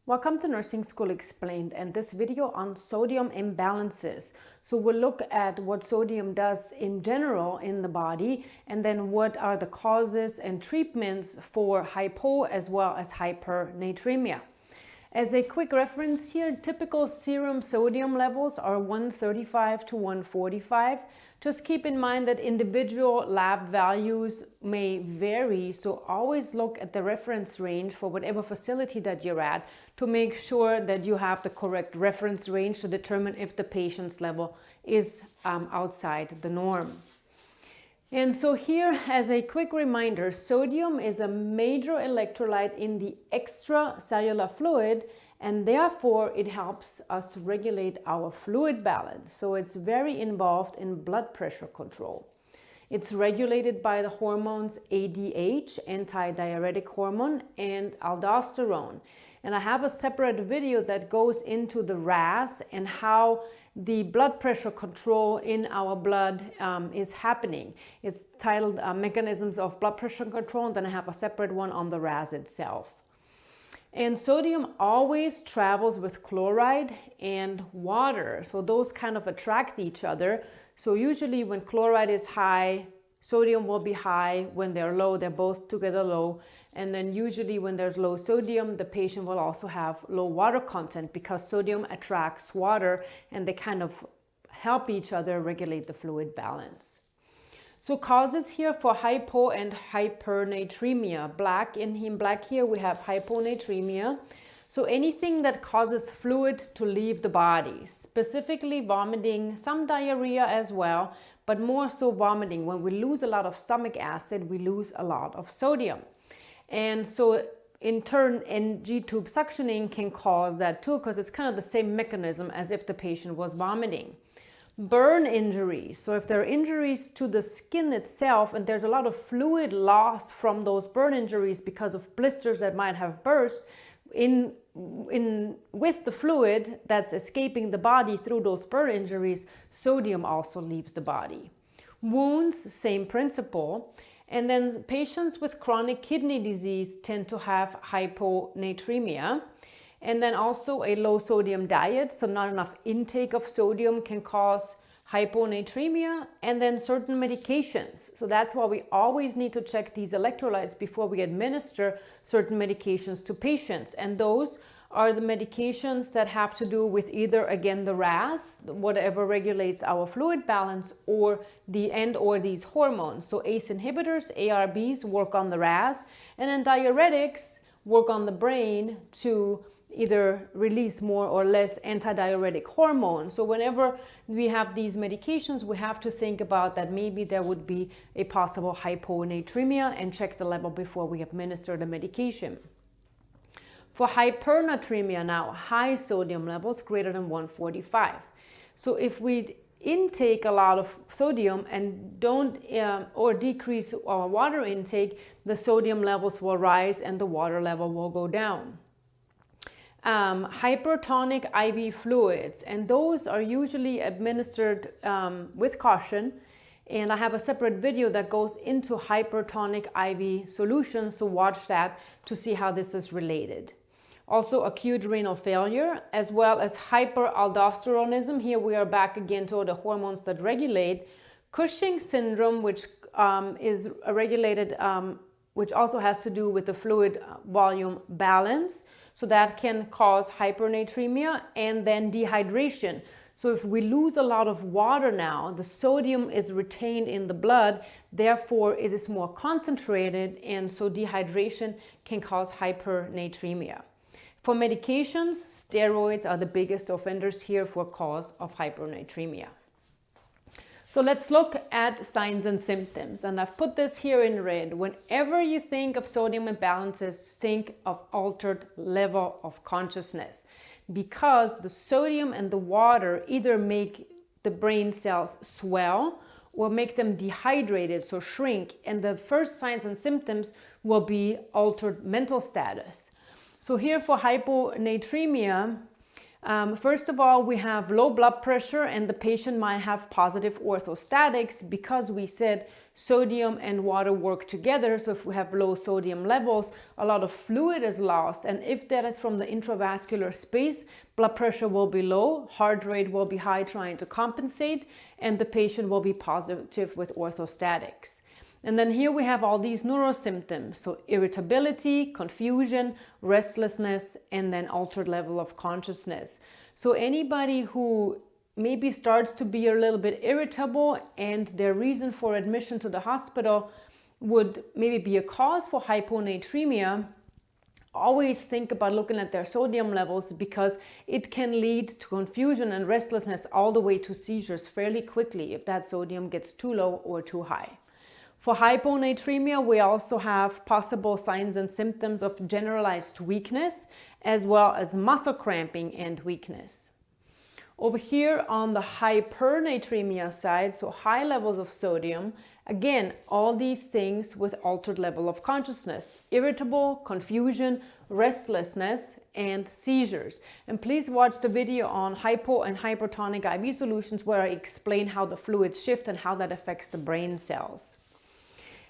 Welcome to Nursing School Explained and this video on sodium imbalances. So we'll look at what sodium does in general in the body and then what are the causes and treatments for hypo as well as hypernatremia. As a quick reference here, typical serum sodium levels are 135 to 145. Just keep in mind that individual lab values may vary, so always look at the reference range for whatever facility that you're at to make sure that you have the correct reference range to determine if the patient's level is outside the norm. And so here, as a quick reminder, sodium is a major electrolyte in the extracellular fluid, and therefore it helps us regulate our fluid balance. So it's very involved in blood pressure control. It's regulated by the hormones ADH, antidiuretic hormone, and aldosterone. And I have a separate video that goes into the RAAS and how the blood pressure control in our blood is happening. It's titled Mechanisms of Blood Pressure Control, and then I have a separate one on the RAAS itself. And sodium always travels with chloride and water, so those kind of attract each other. So usually when chloride is high, sodium will be high. When they're low, they're both together low. And then usually when there's low sodium, the patient will also have low water content because sodium attracts water and they kind of help each other regulate the fluid balance. So causes here for hypo and hypernatremia. In black here we have hyponatremia. So anything that causes fluid to leave the body, specifically vomiting, some diarrhea as well, but more so vomiting. When we lose a lot of stomach acid, we lose a lot of sodium. And so in turn, NG tube suctioning can cause that too, because it's kind of the same mechanism as if the patient was vomiting. Burn injuries. So if there are injuries to the skin itself and there's a lot of fluid loss from those burn injuries because of blisters that might have burst, with the fluid that's escaping the body through those burn injuries, sodium also leaves the body. Wounds, same principle. And then patients with chronic kidney disease tend to have hyponatremia. And then also a low sodium diet, so not enough intake of sodium can cause hyponatremia, and then certain medications. So that's why we always need to check these electrolytes before we administer certain medications to patients. And those are the medications that have to do with either, again, the RAAS, whatever regulates our fluid balance, or these hormones. So ACE inhibitors, ARBs, work on the RAAS, and then diuretics work on the brain to either release more or less antidiuretic hormone. So whenever we have these medications, we have to think about that maybe there would be a possible hyponatremia and check the level before we administer the medication. For hypernatremia now, high sodium levels greater than 145. So if we intake a lot of sodium and don't or decrease our water intake, the sodium levels will rise and the water level will go down. Hypertonic IV fluids, and those are usually administered with caution. And I have a separate video that goes into hypertonic IV solutions, so watch that to see how this is related. Also acute renal failure, as well as hyperaldosteronism. Here we are back again to the hormones that regulate. Cushing syndrome, which is regulated, which also has to do with the fluid volume balance. So that can cause hypernatremia, and then dehydration. So if we lose a lot of water now, the sodium is retained in the blood, therefore it is more concentrated, and so dehydration can cause hypernatremia. For medications, steroids are the biggest offenders here for cause of hypernatremia. So let's look at signs and symptoms, and I've put this here in red. Whenever you think of sodium imbalances, think of altered level of consciousness, because the sodium and the water either make the brain cells swell or make them dehydrated, so shrink, and the first signs and symptoms will be altered mental status. So here for hyponatremia, First of all, we have low blood pressure and the patient might have positive orthostatics because we said sodium and water work together. So if we have low sodium levels, a lot of fluid is lost. And if that is from the intravascular space, blood pressure will be low, heart rate will be high trying to compensate, and the patient will be positive with orthostatics. And then here we have all these neurosymptoms, so irritability, confusion, restlessness, and then altered level of consciousness. So anybody who maybe starts to be a little bit irritable and their reason for admission to the hospital would maybe be a cause for hyponatremia, always think about looking at their sodium levels because it can lead to confusion and restlessness all the way to seizures fairly quickly if that sodium gets too low or too high. For hyponatremia, we also have possible signs and symptoms of generalized weakness as well as muscle cramping and weakness. Over here on the hypernatremia side, so high levels of sodium, again, all these things with altered level of consciousness, irritable, confusion, restlessness, and seizures. And please watch the video on hypo and hypertonic IV solutions where I explain how the fluids shift and how that affects the brain cells.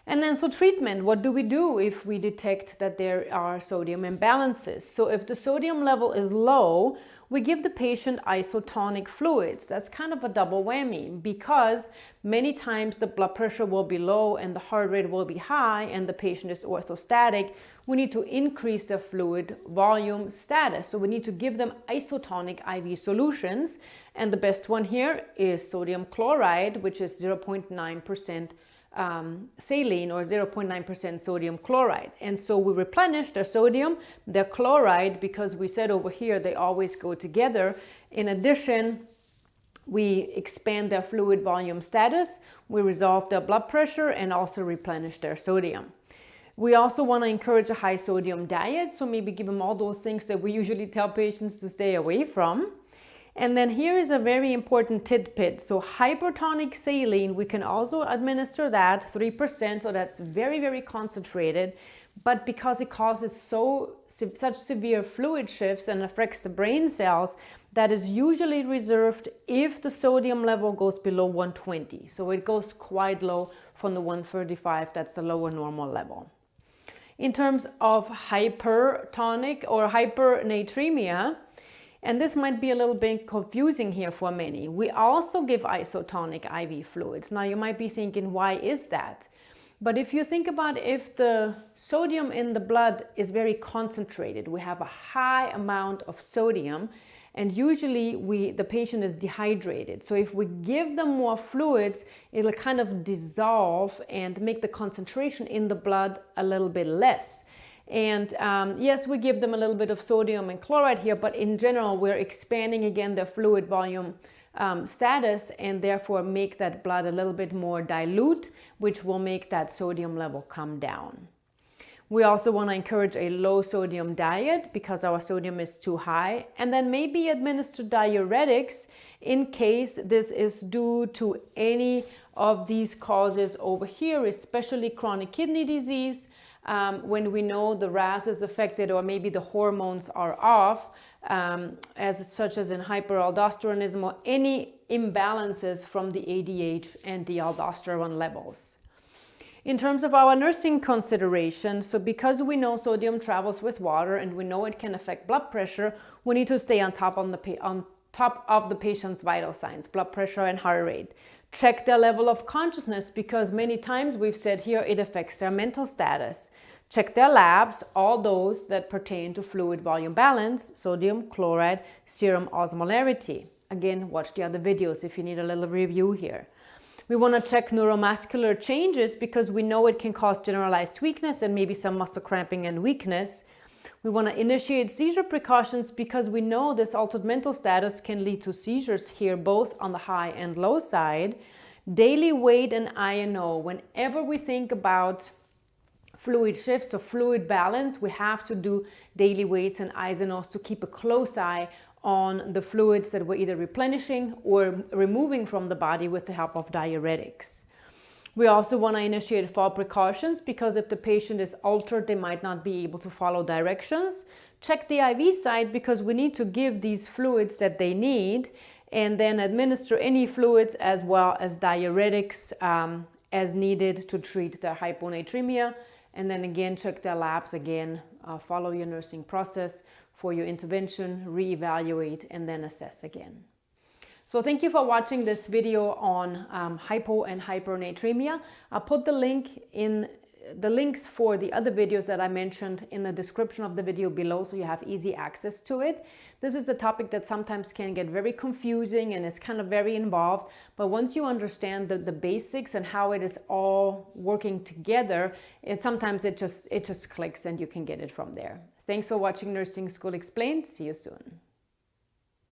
And then so treatment, what do we do if we detect that there are sodium imbalances? So if the sodium level is low, we give the patient isotonic fluids. That's kind of a double whammy because many times the blood pressure will be low and the heart rate will be high and the patient is orthostatic. We need to increase the fluid volume status. So we need to give them isotonic IV solutions. And the best one here is sodium chloride, which is 0.9% saline or 0.9% sodium chloride. And so we replenish their sodium, their chloride, because we said over here they always go together. In addition, we expand their fluid volume status, we resolve their blood pressure and also replenish their sodium. We also want to encourage a high sodium diet, so maybe give them all those things that we usually tell patients to stay away from. And then here is a very important tidbit. So hypertonic saline, we can also administer that 3%, so that's very, very concentrated. But because it causes such severe fluid shifts and affects the brain cells, that is usually reserved if the sodium level goes below 120. So it goes quite low from the 135, that's the lower normal level. In terms of hypertonic or hypernatremia, and this might be a little bit confusing here for many, we also give isotonic IV fluids. Now you might be thinking, why is that? But if you think about if the sodium in the blood is very concentrated, we have a high amount of sodium, and usually the patient is dehydrated. So if we give them more fluids, it'll kind of dissolve and make the concentration in the blood a little bit less. And yes, we give them a little bit of sodium and chloride here, but in general, we're expanding again their fluid volume status and therefore make that blood a little bit more dilute, which will make that sodium level come down. We also want to encourage a low sodium diet because our sodium is too high, and then maybe administer diuretics in case this is due to any of these causes over here, especially chronic kidney disease, when we know the RAAS is affected or maybe the hormones are off, such as in hyperaldosteronism or any imbalances from the ADH and the aldosterone levels. In terms of our nursing consideration, so because we know sodium travels with water and we know it can affect blood pressure, we need to stay on top of the patient's vital signs, blood pressure and heart rate. Check their level of consciousness because many times we've said here it affects their mental status. Check their labs, all those that pertain to fluid volume balance, sodium, chloride, serum osmolarity. Again, watch the other videos if you need a little review here. We want to check neuromuscular changes because we know it can cause generalized weakness and maybe some muscle cramping and weakness. We want to initiate seizure precautions because we know this altered mental status can lead to seizures here, both on the high and low side. Daily weight and INO. Whenever we think about fluid shifts or fluid balance, we have to do daily weights and INOs to keep a close eye on the fluids that we're either replenishing or removing from the body with the help of diuretics. We also want to initiate fall precautions because if the patient is altered, they might not be able to follow directions. Check the IV site because we need to give these fluids that they need, and then administer any fluids as well as diuretics as needed to treat the hyponatremia. And then again, check their labs again, follow your nursing process for your intervention, reevaluate, and then assess again. So thank you for watching this video on hypo and hypernatremia. I'll put the links for the other videos that I mentioned in the description of the video below so you have easy access to it. This is a topic that sometimes can get very confusing and is kind of very involved, but once you understand the basics and how it is all working together, sometimes it just clicks and you can get it from there. Thanks for watching Nursing School Explained. See you soon.